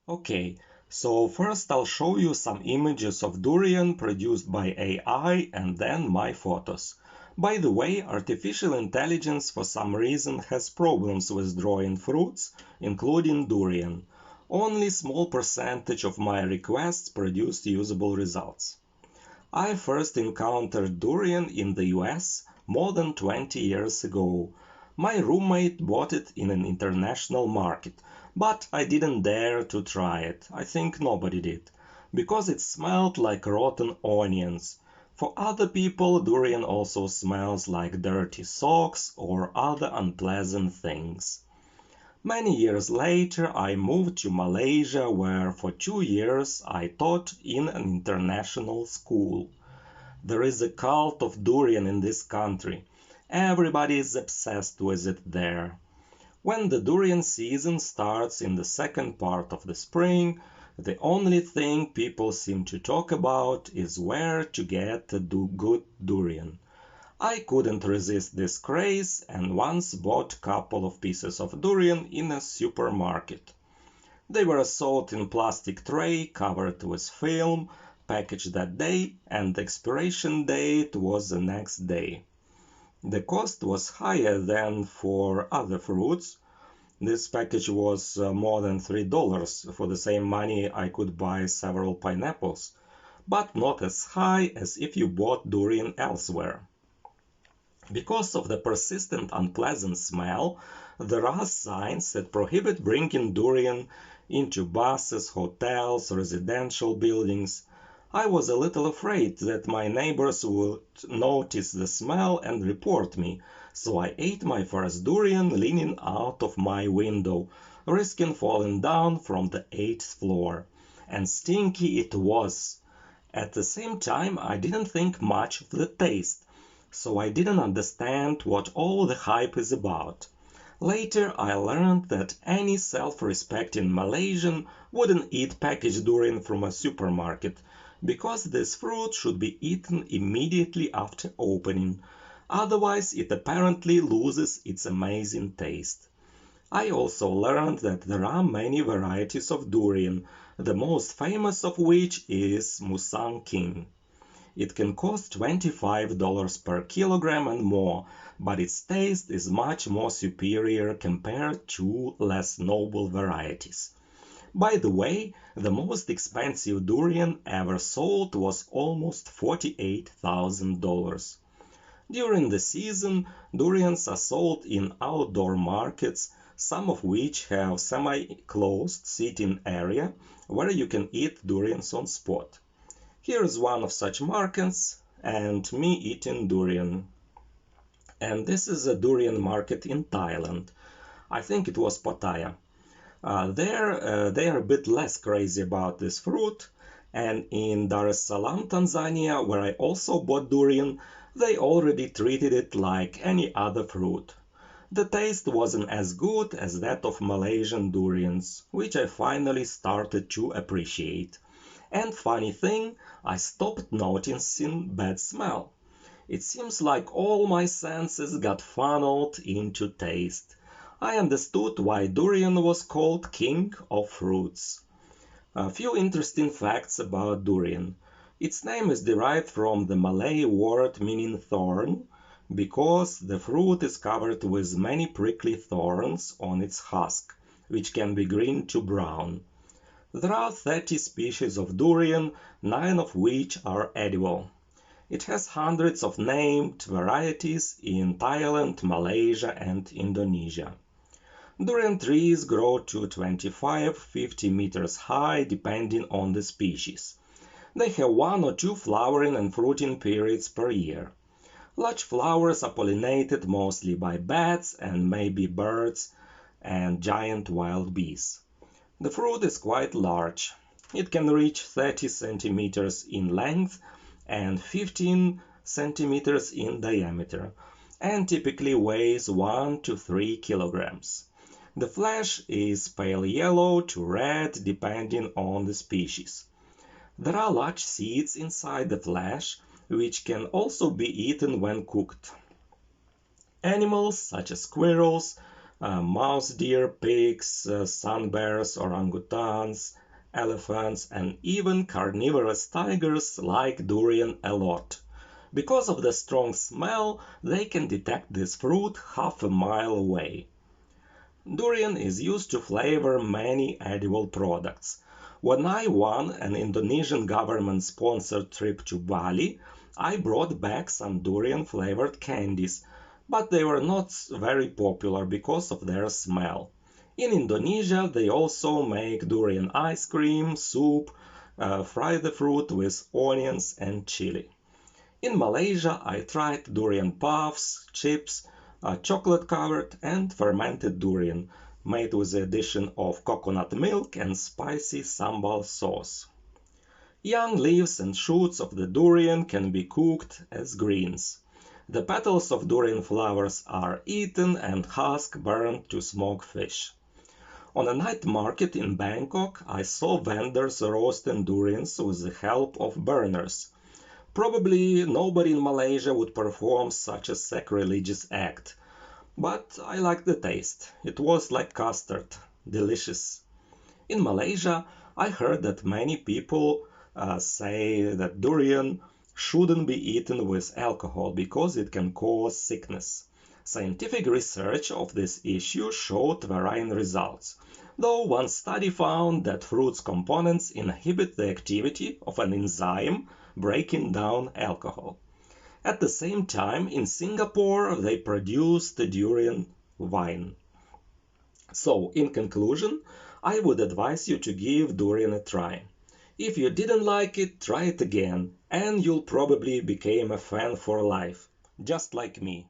Okay, so first I'll show you some images of durian produced by AI and then my photos. By the way, artificial intelligence for some reason has problems with drawing fruits, including durian. Only small percentage of my requests produced usable results. I first encountered durian in the US more than 20 years ago. My roommate bought it in an international market, but I didn't dare to try it. I think nobody did, because it smelled like rotten onions. For other people, durian also smells like dirty socks or other unpleasant things. Many years later, I moved to Malaysia, where for 2 years I taught in an international school. There is a cult of durian in this country. Everybody is obsessed with it there. When the durian season starts in the second part of the spring, the only thing people seem to talk about is where to get a good durian. I couldn't resist this craze and once bought a couple of pieces of durian in a supermarket. They were sold in plastic tray covered with film, packaged that day, and the expiration date was the next day. The cost was higher than for other fruits. This package was more than $3. For the same money, I could buy several pineapples, but not as high as if you bought durian elsewhere. Because of the persistent unpleasant smell, there are signs that prohibit bringing durian into buses, hotels, residential buildings. I was a little afraid that my neighbors would notice the smell and report me, so I ate my first durian leaning out of my window, risking falling down from the eighth floor. And stinky it was. At the same time, I didn't think much of the taste, so I didn't understand what all the hype is about. Later, I learned that any self-respecting Malaysian wouldn't eat packaged durian from a supermarket, because this fruit should be eaten immediately after opening. Otherwise, it apparently loses its amazing taste. I also learned that there are many varieties of durian, the most famous of which is Musang King. It can cost $25 per kilogram and more, but its taste is much more superior compared to less noble varieties. By the way, the most expensive durian ever sold was almost $48,000. During the season, durians are sold in outdoor markets, some of which have semi-closed seating area where you can eat durians on spot. Here is one of such markets and me eating durian. And this is a durian market in Thailand. I think it was Pattaya. There, they are a bit less crazy about this fruit. And in Dar es Salaam, Tanzania, where I also bought durian, they already treated it like any other fruit. The taste wasn't as good as that of Malaysian durians, which I finally started to appreciate. And funny thing, I stopped noticing bad smell. It seems like all my senses got funneled into taste. I understood why durian was called king of fruits. A few interesting facts about durian. Its name is derived from the Malay word meaning thorn, because the fruit is covered with many prickly thorns on its husk, which can be green to brown. There are 30 species of durian, 9 of which are edible. It has hundreds of named varieties in Thailand, Malaysia, and Indonesia. Durian trees grow to 25-50 meters high depending on the species. They have one or two flowering and fruiting periods per year. Large flowers are pollinated mostly by bats and maybe birds and giant wild bees. The fruit is quite large. It can reach 30 centimeters in length and 15 centimeters in diameter, and typically weighs 1 to 3 kilograms. The flesh is pale yellow to red depending on the species. There are large seeds inside the flesh, which can also be eaten when cooked. Animals such as squirrels, mouse deer, pigs, sun bears, orangutans, elephants, and even carnivorous tigers like durian a lot. Because of the strong smell, they can detect this fruit half a mile away. Durian is used to flavor many edible products. When I won an Indonesian government-sponsored trip to Bali, I brought back some durian-flavored candies, but they were not very popular because of their smell. In Indonesia, they also make durian ice cream, soup, fry the fruit with onions and chili. In Malaysia, I tried durian puffs, chips, chocolate-covered and fermented durian, made with the addition of coconut milk and spicy sambal sauce. Young leaves and shoots of the durian can be cooked as greens. The petals of durian flowers are eaten and husk burned to smoke fish. On a night market in Bangkok, I saw vendors roasting durians with the help of burners. Probably nobody in Malaysia would perform such a sacrilegious act, but I liked the taste. It was like custard, delicious. In Malaysia, I heard that many people say that durian shouldn't be eaten with alcohol because it can cause sickness. Scientific research of this issue showed varying results, though one study found that fruit's components inhibit the activity of an enzyme breaking down alcohol. At the same time, in Singapore, they produce the durian wine. So, in conclusion, I would advise you to give durian a try. If you didn't like it, try it again, and you'll probably become a fan for life, just like me.